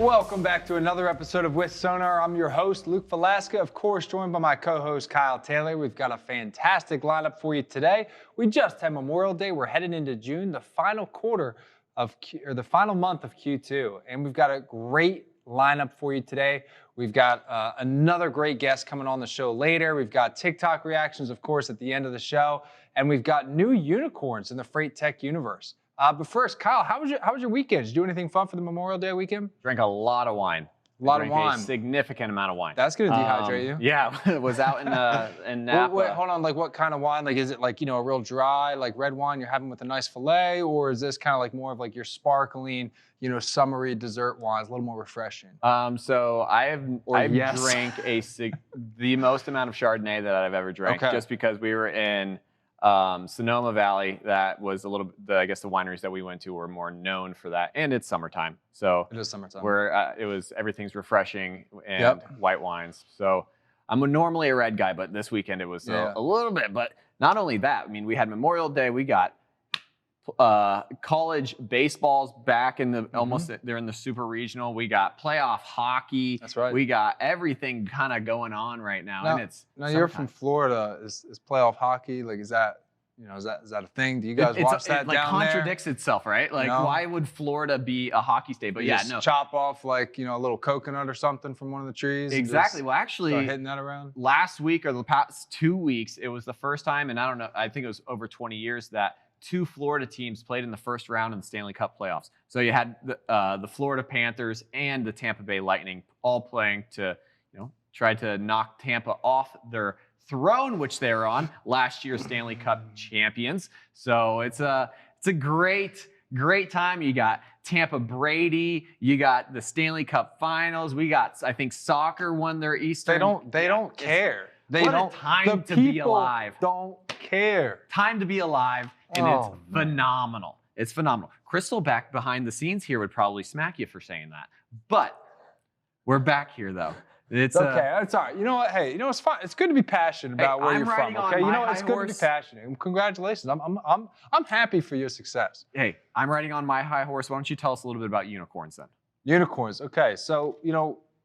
Welcome back to another episode of With Sonar. I'm your host, Luke Velasca, of course, joined by my co-host, Kyle Taylor. We've got a fantastic lineup for you today. We just had Memorial Day. We're heading into June, the final quarter of the final month of Q2, and we've got a great lineup for you today. We've got another great guest coming on the show later. We've got TikTok reactions, of course, at the end of the show, and we've got new unicorns in the freight tech universe. But first, Kyle, how was your weekend? Did you do anything fun for the Memorial Day weekend? Drank a lot of wine. A lot of wine. A significant amount of wine. That's going to dehydrate you. Yeah, was out in Napa. Wait, hold on. Like, what kind of wine? Like, is it like, a real dry, like red wine you're having with a nice fillet, or is this kind of like more of like your sparkling, summery dessert wines, a little more refreshing? So I've drank the most amount of Chardonnay that I've ever drank, just because we were in Sonoma Valley. That was a little bit, I guess the wineries that we went to were more known for that, and it's summertime, so it is summertime. Everything's refreshing and white wines. So I'm normally a red guy, but this weekend it was a little bit. But not only that, I mean, we had Memorial Day. We got college baseball's back in the they're in the super regional. We got playoff hockey. That's right. We got everything kind of going on right now, and it's you're from Florida. Is playoff hockey, like, is that is that a thing? Do you guys watch that down there? It contradicts itself, right? Like, why would Florida be a hockey state? But chop off like a little coconut or something from one of the trees. Exactly. Well, actually, start hitting that around. Last week or the past 2 weeks, it was the first time, and I don't know, I think it was over 20 years that 2 Florida teams played in the first round in the Stanley Cup playoffs. So you had the Florida Panthers and the Tampa Bay Lightning all playing to, try to knock Tampa off their throne, which they were on, last year's Stanley Cup champions. So it's a great time. You got Tampa Brady. You got the Stanley Cup Finals. We got, I think, soccer won their Eastern. They don't care. Time to be alive. Don't care. Time to be alive. And it's phenomenal. It's phenomenal. Crystal back behind the scenes here would probably smack you for saying that. But we're back here, though. It's okay. It's all right. You know what? Hey, it's fine. It's good to be passionate about where you're from. Okay, it's good to be passionate. And congratulations. I'm happy for your success. Hey, I'm riding on my high horse. Why don't you tell us a little bit about unicorns then? Unicorns. Okay, so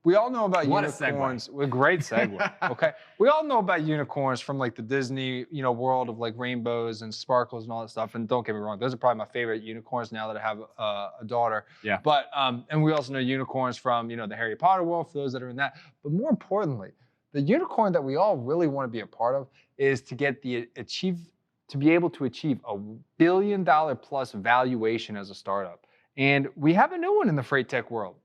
we all know about unicorns. What a great segue. Okay. We all know about unicorns from like the Disney, world of like rainbows and sparkles and all that stuff. And don't get me wrong, those are probably my favorite unicorns now that I have a daughter. Yeah. But and we also know unicorns from the Harry Potter world for those that are in that. But more importantly, the unicorn that we all really want to be a part of is to be able to achieve a $1 billion plus valuation as a startup. And we have a new one in the freight tech world.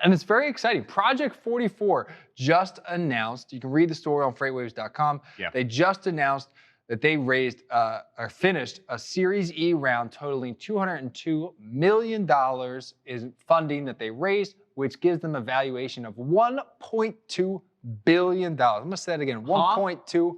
And it's very exciting. Project 44 just announced, you can read the story on FreightWaves.com. Yeah. They just announced that they raised or finished a Series E round totaling $202 million in funding that they raised, which gives them a valuation of $1.2 billion. I'm going to say that again, 1.2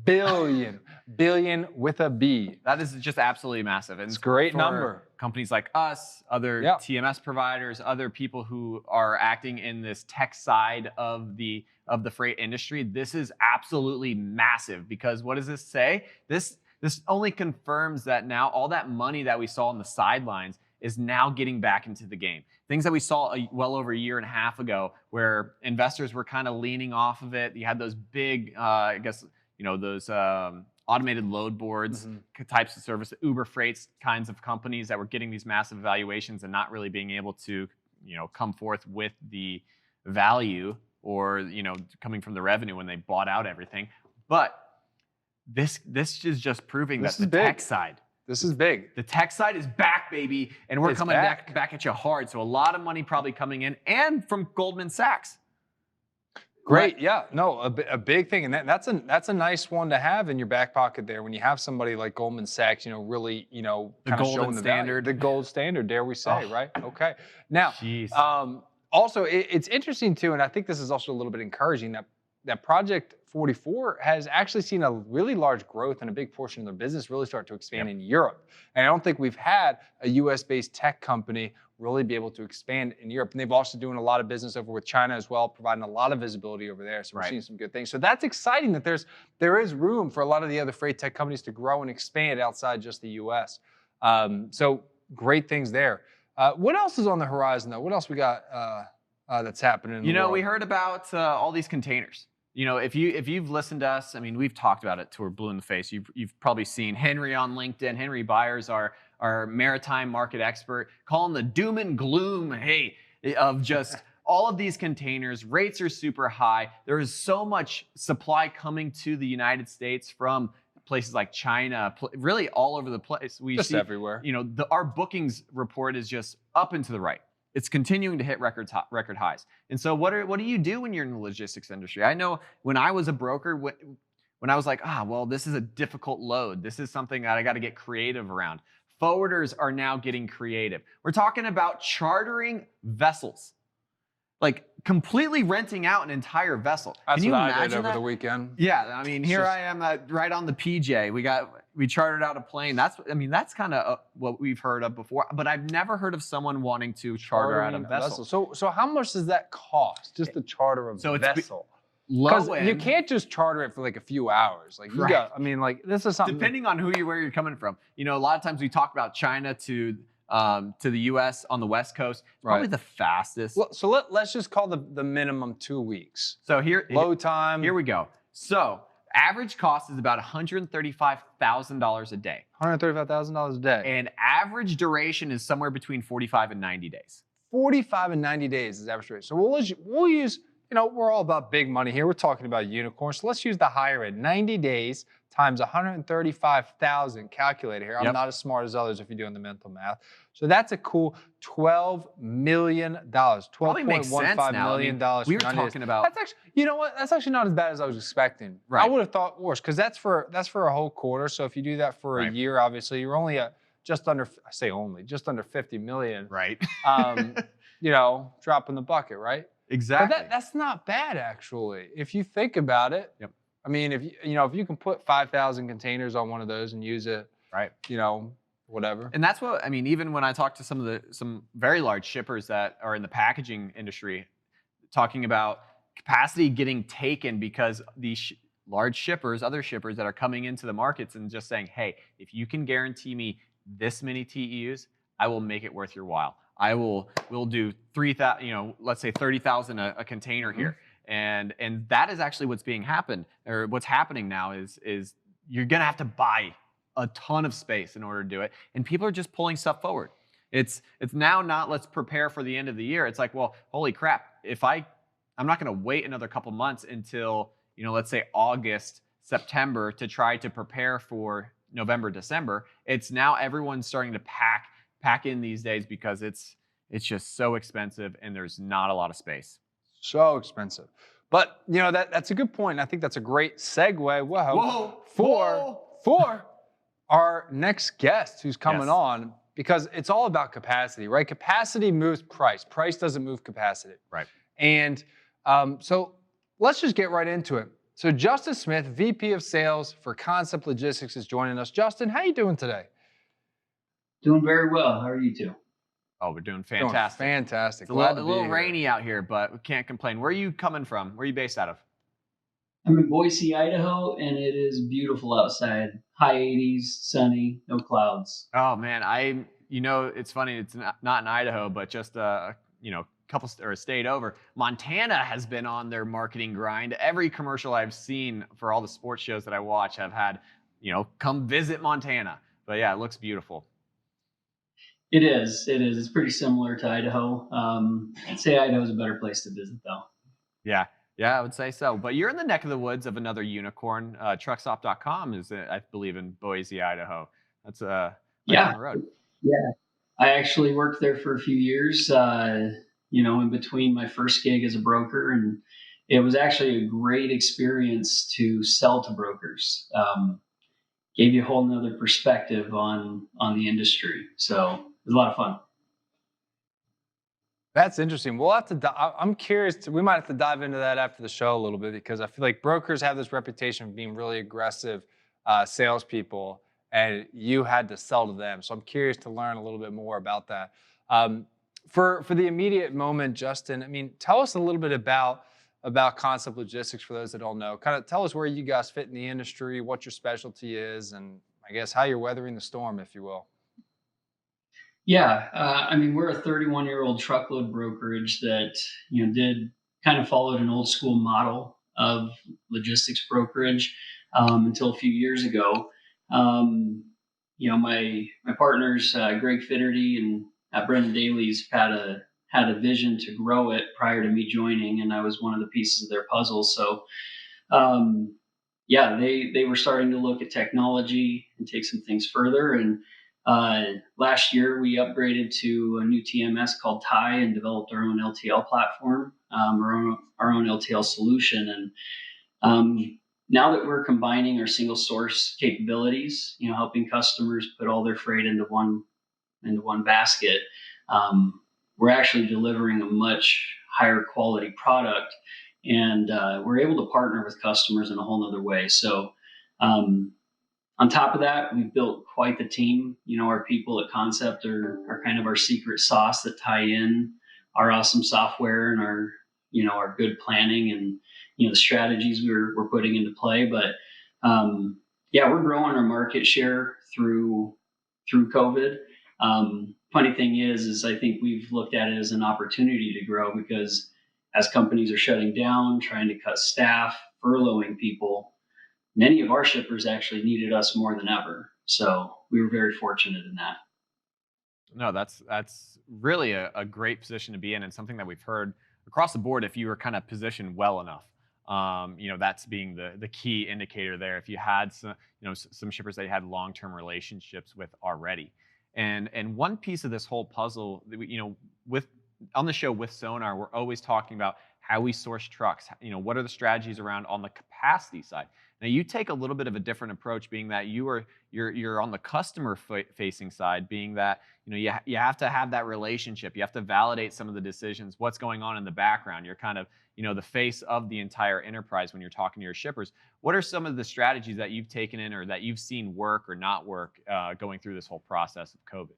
billion. Billion with a B. That is just absolutely massive. And it's a great number. Companies like us, other TMS providers, other people who are acting in this tech side of the freight industry, this is absolutely massive, because what does this say? This only confirms that now all that money that we saw on the sidelines is now getting back into the game. Things that we saw well over a year and a half ago, where investors were kind of leaning off of it. You had those big, those automated load boards types of service, Uber Freights kinds of companies that were getting these massive valuations and not really being able to, come forth with the value or, coming from the revenue when they bought out everything. But this is just proving that the tech side. This is big. The tech side is back, baby, and we're coming back at you hard. So a lot of money probably coming in, and from Goldman Sachs. Great, yeah, no, a big thing, and that's a nice one to have in your back pocket there when you have somebody like Goldman Sachs, really, the golden standard, the gold standard, dare we say, right? Okay, now, also it's interesting too, and I think this is also a little bit encouraging that Project 44 has actually seen a really large growth and a big portion of their business really start to expand in Europe. And I don't think we've had a US-based tech company really be able to expand in Europe. And they've also doing a lot of business over with China as well, providing a lot of visibility over there. So we're seeing some good things. So that's exciting that there is room for a lot of the other freight tech companies to grow and expand outside just the US. So great things there. What else is on the horizon, though? What else we got that's happening in the world? We heard about all these containers. If you've listened to us, I mean, we've talked about it till we're blue in the face. You've probably seen Henry on LinkedIn. Henry Byers, our maritime market expert, calling the doom and gloom, of just all of these containers. Rates are super high. There is so much supply coming to the United States from places like China, really all over the place. We just see everywhere. Our bookings report is just up and to the right. It's continuing to hit record highs. And so what do you do when you're in the logistics industry? I know when I was a broker, when I was like, well, this is a difficult load. This is something that I got to get creative around. Forwarders are now getting creative. We're talking about chartering vessels, like completely renting out an entire vessel. That's Can you what I imagine did over that? the weekend. Yeah, I mean, here I am right on the PJ. We chartered out a plane. That's kind of what we've heard of before, but I've never heard of someone wanting to charter out a vessel. So how much does that cost? Just the charter of a vessel? Because you can't just charter it for like a few hours. Like this is something. Depending on where you're coming from. A lot of times we talk about China to the U.S. on the West Coast, probably the fastest. So let's just call the minimum 2 weeks. So low time. Here we go. So average cost is about $135,000 a day. $135,000 a day. And average duration is somewhere between 45 and 90 days. 45 and 90 days is average duration. So we'll use, we're all about big money here. We're talking about unicorns. So let's use the higher end. 90 days times 135,000. Calculator here. I'm not as smart as others if you're doing the mental math. So that's a cool $12 million. $12.15 million. We were talking about. That's actually, you know what? That's actually not as bad as I was expecting. Right. I would have thought worse because that's for a whole quarter. So if you do that for a year, obviously you're only at just under 50 million. Right. Drop in the bucket, right? Exactly. But that's not bad actually. If you think about it. Yep. I mean, if you can put 5,000 containers on one of those and use it, right? Whatever. And that's what I mean. Even when I talk to some very large shippers that are in the packaging industry, talking about capacity getting taken because these large shippers, other shippers that are coming into the markets and just saying, hey, if you can guarantee me this many TEUs, I will make it worth your while. We'll do 3,000, let's say 30,000 a container here. And that is actually what's happening now is you're gonna have to buy a ton of space in order to do it, and people are just pulling stuff forward. It's now not let's prepare for the end of the year. It's like, well, holy crap! I'm not gonna wait another couple months until let's say August, September to try to prepare for November, December. It's now everyone's starting to pack in these days because it's just so expensive and there's not a lot of space. So expensive. But that's a good point. I think that's a great segue. For our next guest who's coming on, because it's all about capacity, right? Capacity moves price. Price doesn't move capacity. Right. And so let's just get right into it. So Justin Smith, VP of Sales for Concept Logistics, is joining us. Justin, how you doing today? Doing very well. How are you two? Oh, we're doing fantastic. Fantastic. It's a little rainy out here, but we can't complain. Where are you coming from? Where are you based out of? I'm in Boise, Idaho, and it is beautiful outside. High 80s, sunny, no clouds. Oh man, it's funny. It's not in Idaho, but just a state over. Montana has been on their marketing grind. Every commercial I've seen for all the sports shows that I watch have had, come visit Montana. But yeah, it looks beautiful. It is. It's pretty similar to Idaho. I'd say Idaho's a better place to visit, though. Yeah, I would say so. But you're in the neck of the woods of another unicorn. Truckstop.com is, I believe, in Boise, Idaho. That's down the road. Yeah, I actually worked there for a few years. In between my first gig as a broker, and it was actually a great experience to sell to brokers. Gave you a whole nother perspective on the industry. So it was a lot of fun. That's interesting. We'll have to. I'm curious. We might have to dive into that after the show a little bit because I feel like brokers have this reputation of being really aggressive salespeople, and you had to sell to them. So I'm curious to learn a little bit more about that. For the immediate moment, Justin, I mean, tell us a little bit about Concept Logistics for those that don't know. Kind of tell us where you guys fit in the industry, what your specialty is, and I guess how you're weathering the storm, if you will. Yeah, I mean, we're a 31-year-old truckload brokerage that did kind of followed an old school model of logistics brokerage until a few years ago. Um, my partners Greg Fitterty and Brendan Daly's had a vision to grow it prior to me joining, and I was one of the pieces of their puzzle. So um, yeah, they were starting to look at technology and take some things further. And last year, we upgraded to a new TMS called TIE and developed our own LTL platform, our own LTL solution. And now that we're combining our single source capabilities, helping customers put all their freight into one basket, um, we're actually delivering a much higher quality product, and we're able to partner with customers in a whole nother way. So um, on top of that, we've built quite the team. Our people at Concept are kind of our secret sauce that tie in our awesome software and our good planning and the strategies we're putting into play. But yeah, we're growing our market share through COVID. Funny thing is I think we've looked at it as an opportunity to grow, because as companies are shutting down, trying to cut staff, furloughing people, many of our shippers actually needed us more than ever. So we were very fortunate in that. No, that's really a great position to be in, and something that we've heard across the board. If you were kind of positioned well enough, that's being the key indicator there. If you had some shippers that you had long-term relationships with already, and one piece of this whole puzzle, with on the show with Sonar, we're always talking about how we source trucks. What are the strategies around on the capacity side? Now you take a little bit of a different approach, being that you're on the customer facing side, being that you have to have that relationship. You have to validate some of the decisions, what's going on in the background. You're kind of the face of the entire enterprise when you're talking to your shippers. What are some of the strategies that you've taken in, or that you've seen work or not work, going through this whole process of COVID?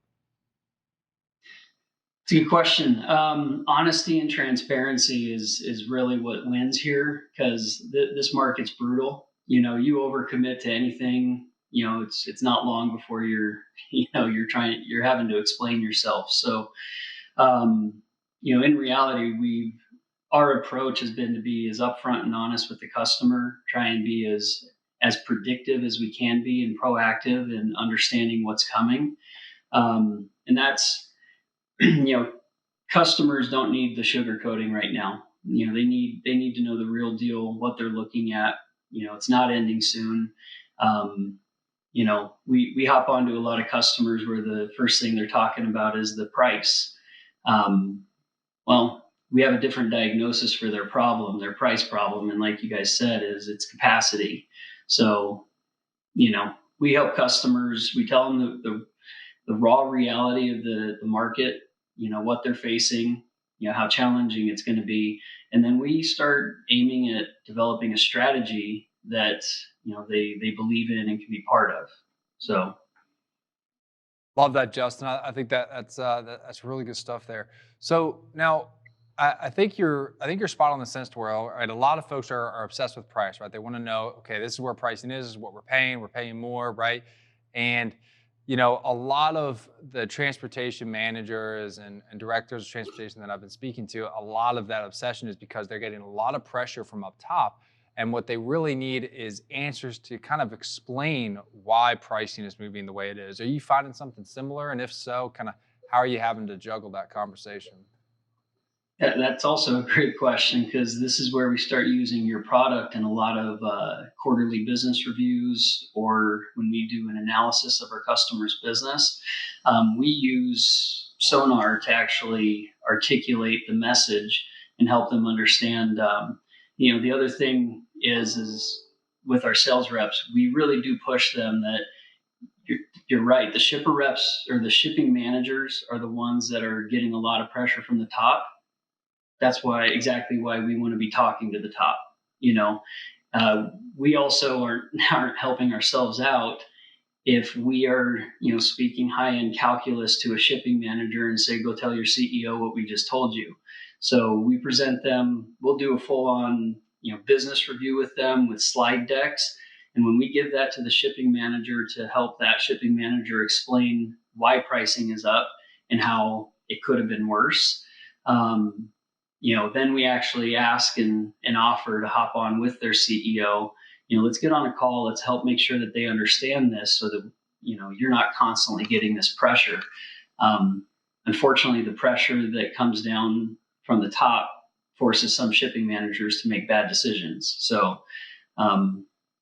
It's a good question. Honesty and transparency is really what wins here, because this market's brutal. You overcommit to anything. It's not long before you're having to explain yourself. So in reality, our approach has been to be as upfront and honest with the customer, try and be as predictive as we can be and proactive in understanding what's coming. And that's customers don't need the sugarcoating right now. They need to know the real deal, what they're looking at. It's not ending soon. We hop onto a lot of customers where the first thing they're talking about is the price. Well, we have a different diagnosis for their problem, their price problem, and like you guys said, is it's capacity. So we help customers. We tell them the raw reality of the market, what they're facing, how challenging it's going to be. And then we start aiming at developing a strategy that, they believe in and can be part of. So. Love that, Justin. I think that's really good stuff there. So now, I think you're spot on in the sense to where, right, a lot of folks are obsessed with price, right? They want to know, okay, this is where pricing is, this is what we're paying more, right? And a lot of the transportation managers and directors of transportation that I've been speaking to, a lot of that obsession is because they're getting a lot of pressure from up top. And what they really need is answers to kind of explain why pricing is moving the way it is. Are you finding something similar? And if so, kind of how are you having to juggle that conversation? That's also a great question, because this is where we start using your product in a lot of quarterly business reviews, or when we do an analysis of our customer's business. We use Sonar to actually articulate the message and help them understand. The other thing is with our sales reps, we really do push them that you're right. The shipper reps or the shipping managers are the ones that are getting a lot of pressure from the top. That's exactly why we want to be talking to the top. We also aren't helping ourselves out if we are, speaking high-end calculus to a shipping manager and say, go tell your CEO what we just told you. So we present them, we'll do a full-on, business review with them with slide decks. And when we give that to the shipping manager to help that shipping manager explain why pricing is up and how it could have been worse. Then we actually ask and offer to hop on with their CEO. Let's get on a call. Let's help make sure that they understand this, so that you're not constantly getting this pressure. Unfortunately, the pressure that comes down from the top forces some shipping managers to make bad decisions. So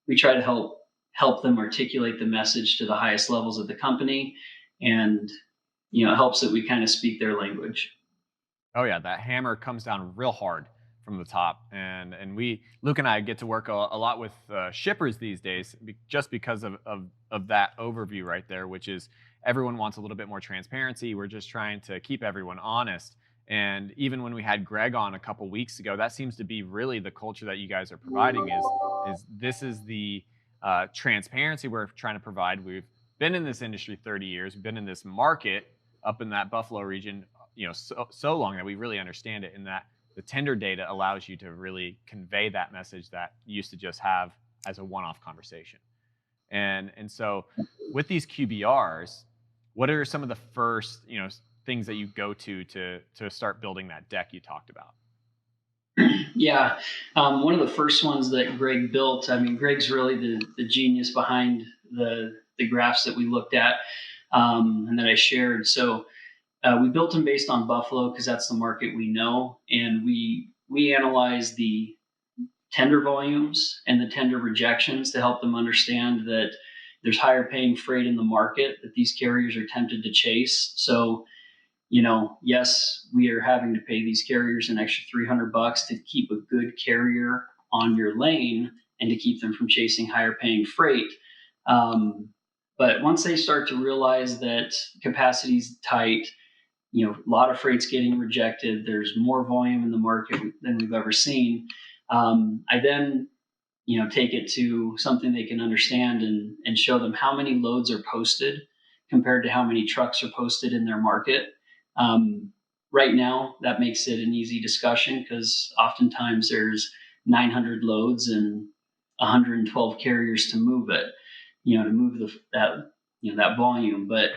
we try to help them articulate the message to the highest levels of the company, and it helps that we kind of speak their language. Oh yeah, that hammer comes down real hard from the top, and Luke and I get to work a lot with shippers these days, just because of that overview right there, which is everyone wants a little bit more transparency. We're just trying to keep everyone honest. And even when we had Greg on a couple weeks ago, that seems to be really the culture that you guys are providing. Is this is the transparency we're trying to provide. We've been in this industry 30 years. We've been in this market up in that Buffalo region, so long that we really understand it, and that the tender data allows you to really convey that message that you used to just have as a one-off conversation. And so with these QBRs, what are some of the first things that you go to start building that deck you talked about? Yeah, one of the first ones that Greg built. I mean, Greg's really the genius behind the graphs that we looked at and that I shared. So we built them based on Buffalo because that's the market we know, and we analyze the tender volumes and the tender rejections to help them understand that there's higher paying freight in the market that these carriers are tempted to chase. So, yes, we are having to pay these carriers an extra $300 to keep a good carrier on your lane and to keep them from chasing higher paying freight. But once they start to realize that capacity's tight, a lot of freight's getting rejected, there's more volume in the market than we've ever seen. I then, take it to something they can understand and show them how many loads are posted compared to how many trucks are posted in their market. Right now, that makes it an easy discussion because oftentimes there's 900 loads and 112 carriers to move it, to move that volume. But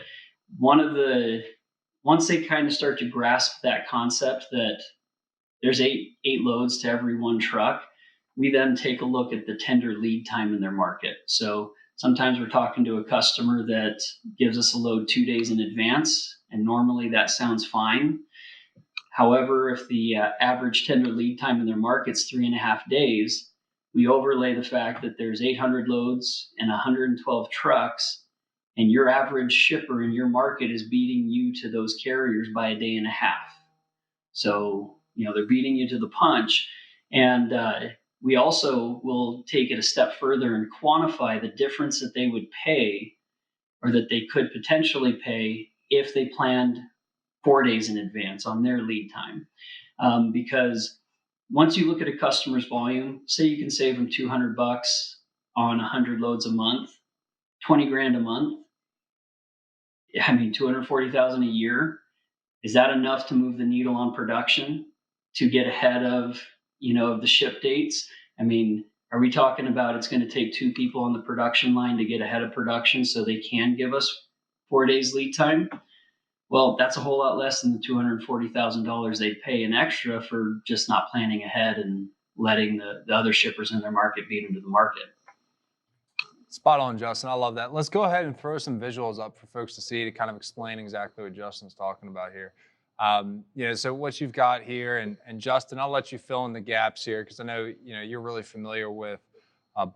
once they kind of start to grasp that concept that there's eight loads to every one truck, we then take a look at the tender lead time in their market. So sometimes we're talking to a customer that gives us a load 2 days in advance, and normally that sounds fine. However, if the average tender lead time in their market's 3.5 days, we overlay the fact that there's 800 loads and 112 trucks, and your average shipper in your market is beating you to those carriers by 1.5 days. So, they're beating you to the punch. And we also will take it a step further and quantify the difference that they would pay, or that they could potentially pay, if they planned 4 days in advance on their lead time. Because once you look at a customer's volume, say you can save them $200 on 100 loads a month, 20 grand a month. I mean, 240,000 a year. Is that enough to move the needle on production to get ahead of, the ship dates? I mean, are we talking about it's going to take 2 people on the production line to get ahead of production so they can give us 4 days lead time? Well, that's a whole lot less than the $240,000 they pay an extra for just not planning ahead and letting the other shippers in their market beat them to the market. Spot on, Justin. I love that. Let's go ahead and throw some visuals up for folks to see to kind of explain exactly what Justin's talking about here. So what you've got here, and Justin, I'll let you fill in the gaps here because I know you're really familiar with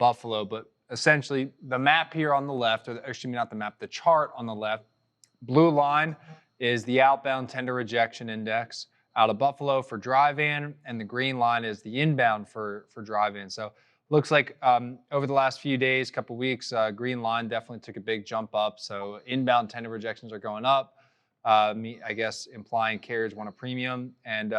Buffalo, but essentially the map here on the left, or actually not the map, the chart on the left, blue line is the outbound tender rejection index out of Buffalo for dry van, and the green line is the inbound for dry van. So looks like over the last few days, couple weeks, green line definitely took a big jump up. So inbound tender rejections are going up. I guess implying carriers want a premium. And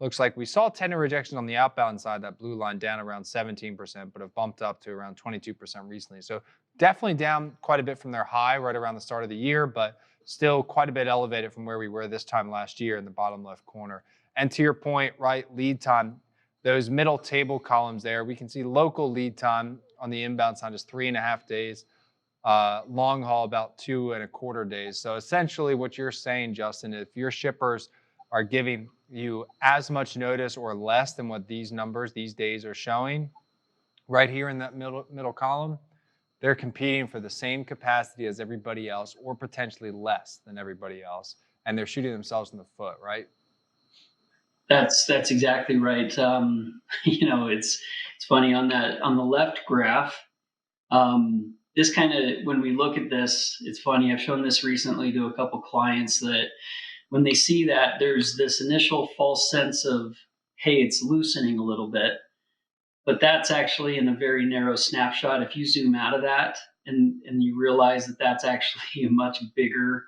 looks like we saw tender rejections on the outbound side, that blue line, down around 17%, but have bumped up to around 22% recently. So definitely down quite a bit from their high right around the start of the year, but still quite a bit elevated from where we were this time last year in the bottom left corner. And to your point, right, lead time, those middle table columns there, we can see local lead time on the inbound side is 3.5 days. long haul about 2.25 days. So essentially what you're saying, Justin, if your shippers are giving you as much notice or less than what these numbers, these days are showing, right here in that middle column, they're competing for the same capacity as everybody else or potentially less than everybody else. And they're shooting themselves in the foot, right? That's exactly right. It's funny on the left graph. This kind of, when we look at this, it's funny. I've shown this recently to a couple clients that when they see that, there's this initial false sense of, hey, it's loosening a little bit, but that's actually in a very narrow snapshot. If you zoom out of that and you realize that that's actually a much bigger,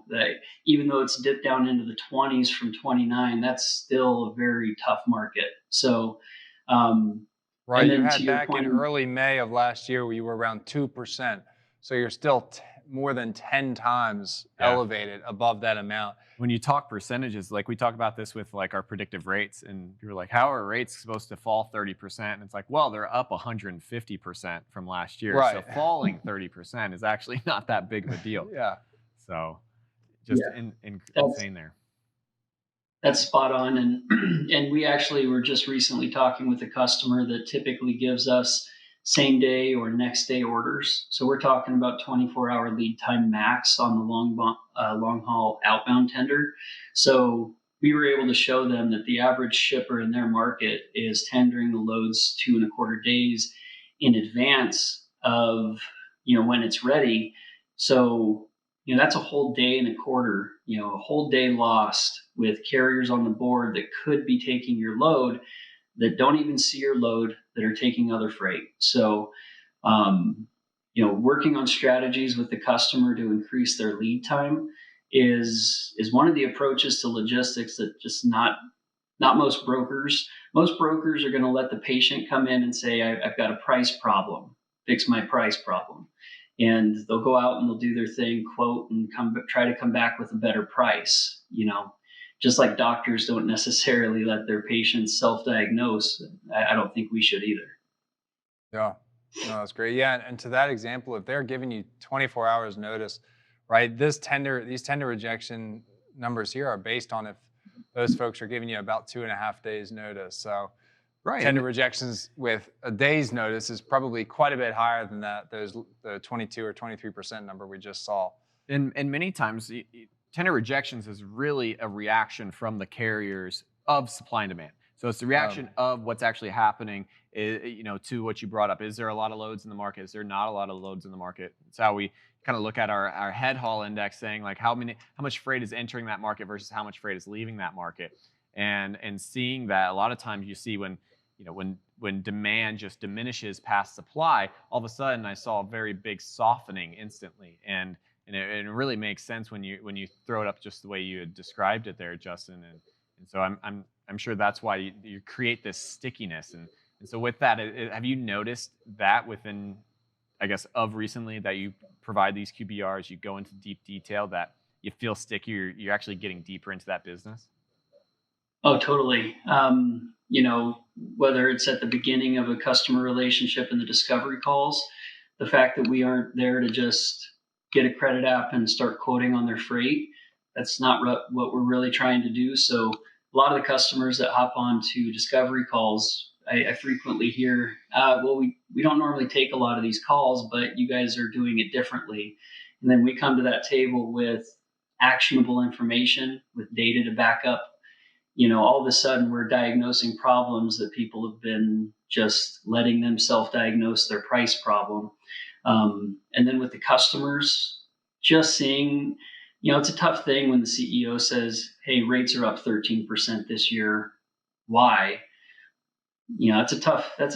that even though it's dipped down into the 20s from 29, that's still a very tough market. So, right. You had back in early May of last year, where you were around 2%. So you're still more than 10 times elevated above that amount. When you talk percentages, like we talk about this with like our predictive rates, and you're like, how are rates supposed to fall 30%? And it's like, well, they're up 150% from last year. Right. So falling 30% is actually not that big of a deal. Yeah. So just insane there. That's spot on. And we actually were just recently talking with a customer that typically gives us same day or next day orders. So we're talking about 24-hour lead time max on the long haul outbound tender. So we were able to show them that the average shipper in their market is tendering the loads 2.25 days in advance of, when it's ready. So, that's a whole day and a quarter, a whole day lost with carriers on the board that could be taking your load, that don't even see your load, that are taking other freight. So, working on strategies with the customer to increase their lead time is one of the approaches to logistics that just not most brokers. Most brokers are going to let the patient come in and say, I've got a price problem, fix my price problem. And they'll go out and they'll do their thing, quote, and try to come back with a better price. Just like doctors don't necessarily let their patients self-diagnose, I don't think we should either. Yeah, no, that's great. Yeah, and to that example, if they're giving you 24 hours notice, right? These tender rejection numbers here are based on if those folks are giving you about 2.5 days notice. So right. Tender rejections with a day's notice is probably quite a bit higher than the 22 or 23% number we just saw. And many times, tender rejections is really a reaction from the carriers of supply and demand. So it's the reaction of what's actually happening, to what you brought up. Is there a lot of loads in the market? Is there not a lot of loads in the market? It's how we kind of look at our head haul index, saying like how much freight is entering that market versus how much freight is leaving that market, and seeing that a lot of times you see when demand just diminishes past supply, all of a sudden I saw a very big softening instantly, and it really makes sense when you throw it up just the way you had described it there, Justin, and so I'm sure that's why you create this stickiness, and so with that, have you noticed that within, I guess, of recently that you provide these QBRs, you go into deep detail, that you feel stickier, you're actually getting deeper into that business? Oh, totally. Whether it's at the beginning of a customer relationship in the discovery calls, the fact that we aren't there to just get a credit app and start quoting on their freight, that's not what we're really trying to do. So a lot of the customers that hop on to discovery calls, I frequently hear, well, we don't normally take a lot of these calls, but you guys are doing it differently. And then we come to that table with actionable information, with data to back up. All of a sudden we're diagnosing problems that people have been just letting them self-diagnose their price problem. And then with the customers, just seeing, it's a tough thing when the CEO says, hey, rates are up 13% this year. Why? That's a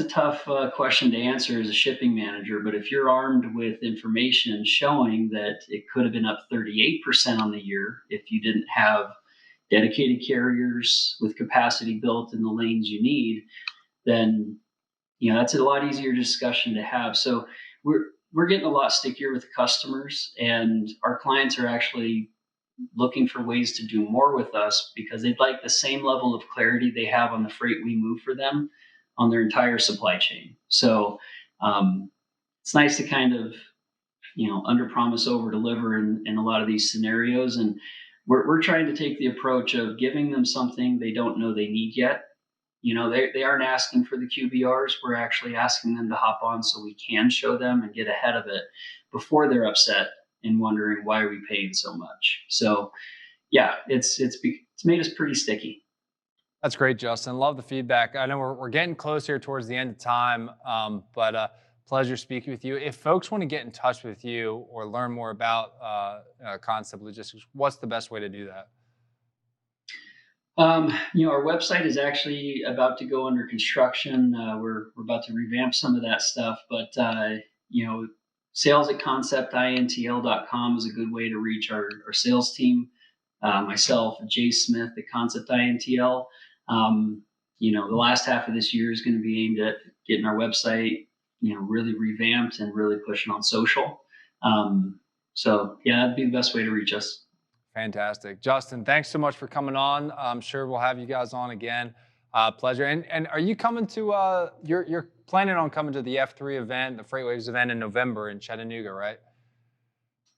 tough question to answer as a shipping manager. But if you're armed with information showing that it could have been up 38% on the year if you didn't have dedicated carriers with capacity built in the lanes you need, then that's a lot easier discussion to have. So we're getting a lot stickier with the customers, and our clients are actually looking for ways to do more with us because they'd like the same level of clarity they have on the freight we move for them on their entire supply chain. So it's nice to kind of, under promise, over deliver in a lot of these scenarios. And we're trying to take the approach of giving them something they don't know they need yet. They aren't asking for the QBRs. We're actually asking them to hop on so we can show them and get ahead of it before they're upset and wondering why are we paying so much. So yeah, it's made us pretty sticky. That's great, Justin. Love the feedback. I know we're getting close here towards the end of time, but pleasure speaking with you. If folks want to get in touch with you or learn more about Concept Logistics, what's the best way to do that? Our website is actually about to go under construction. We're about to revamp some of that stuff, but sales@conceptintl.com is a good way to reach our sales team. Myself, Jay Smith at Concept INTL. The last half of this year is going to be aimed at getting our website, really revamped and really pushing on social. So yeah, that'd be the best way to reach us. Fantastic. Justin, thanks so much for coming on. I'm sure we'll have you guys on again. Pleasure. And are you coming to, you're planning on coming to the F3 event, the FreightWaves event in November in Chattanooga, right?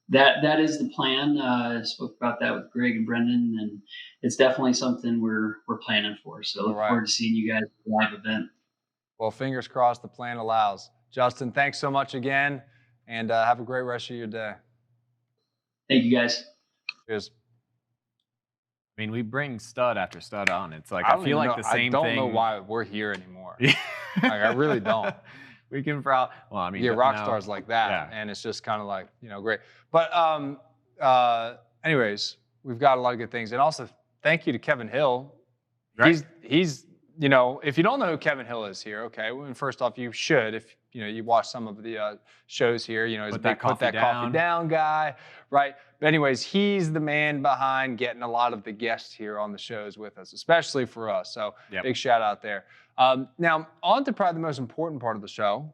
That is the plan. I spoke about that with Greg and Brendan, and it's definitely something we're planning for. So look forward to seeing you guys at the live event. Well, fingers crossed the plan allows. Justin, thanks so much again, and have a great rest of your day. Thank you, guys. Cheers. I mean, we bring stud after stud on. It's like I feel like the same thing. I don't know why we're here anymore. Like, I really don't. We can well, I mean, rock stars like that, and it's just kind of like, great. But anyways, we've got a lot of good things, and also thank you to Kevin Hill. Right. He's if you don't know who Kevin Hill is here, okay. Well, first off, you should if you watch some of the shows here. He's a big put that coffee down guy, right? But anyways, he's the man behind getting a lot of the guests here on the shows with us, especially for us. So big shout out there. Now, on to probably the most important part of the show.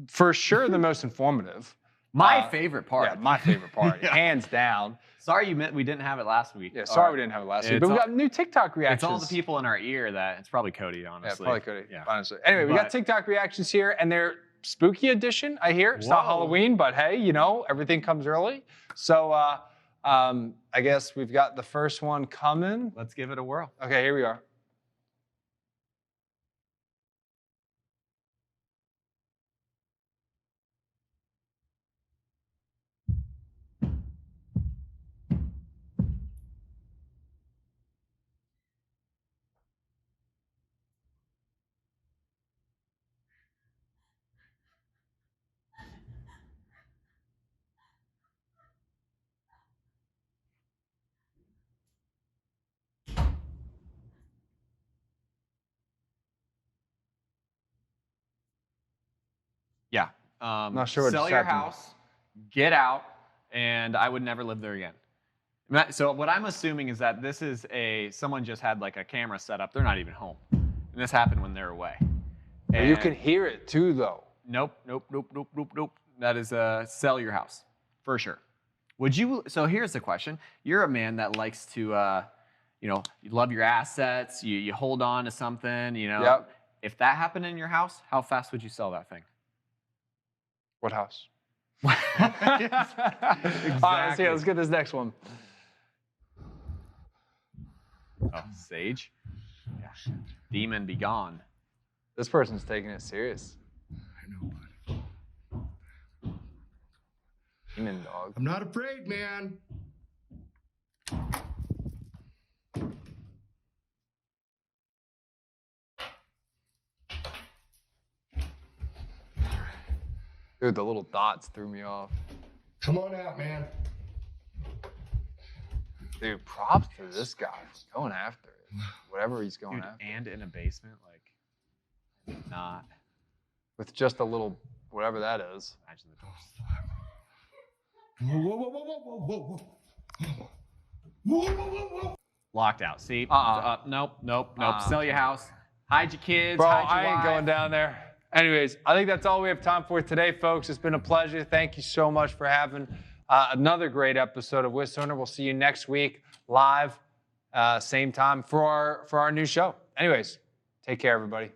For sure, the most informative. My favorite part. Yeah, my favorite part, hands down. Sorry we didn't have it last week. Yeah, sorry we didn't have it last week. But we got new TikTok reactions. It's all the people in our ear that it's probably Cody, honestly. Yeah, probably Cody, honestly. Anyway, we got TikTok reactions here, and they're spooky edition, I hear. It's not Halloween, but hey, everything comes early. So I guess we've got the first one coming. Let's give it a whirl. Okay, here we are. Yeah. Not sure what sell your house, get out, and I would never live there again. So what I'm assuming is that this is someone just had like a camera set up. They're not even home. And this happened when they're away. And you can hear it too, though. Nope. That is sell your house, for sure. So here's the question. You're a man that likes to, you love your assets. You hold on to something, Yep. If that happened in your house, how fast would you sell that thing? What house? Exactly. All right, let's get this next one. Oh, Sage. Yeah. Demon be gone. This person's taking it serious. I know, bud. Demon dog. I'm not afraid, man. Dude, the little dots threw me off. Come on out, man. Dude, props to this guy for going after it. Whatever he's going after. And in a basement, like, not. With just a little, whatever that is. Imagine the doors. Whoa. Locked out. See? Nope. Sell your house. Hide your kids. Bro, hide your I ain't going down there. Anyways, I think that's all we have time for today, folks. It's been a pleasure. Thank you so much for having another great episode of Wissoner. We'll see you next week live, same time for our new show. Anyways, take care, everybody.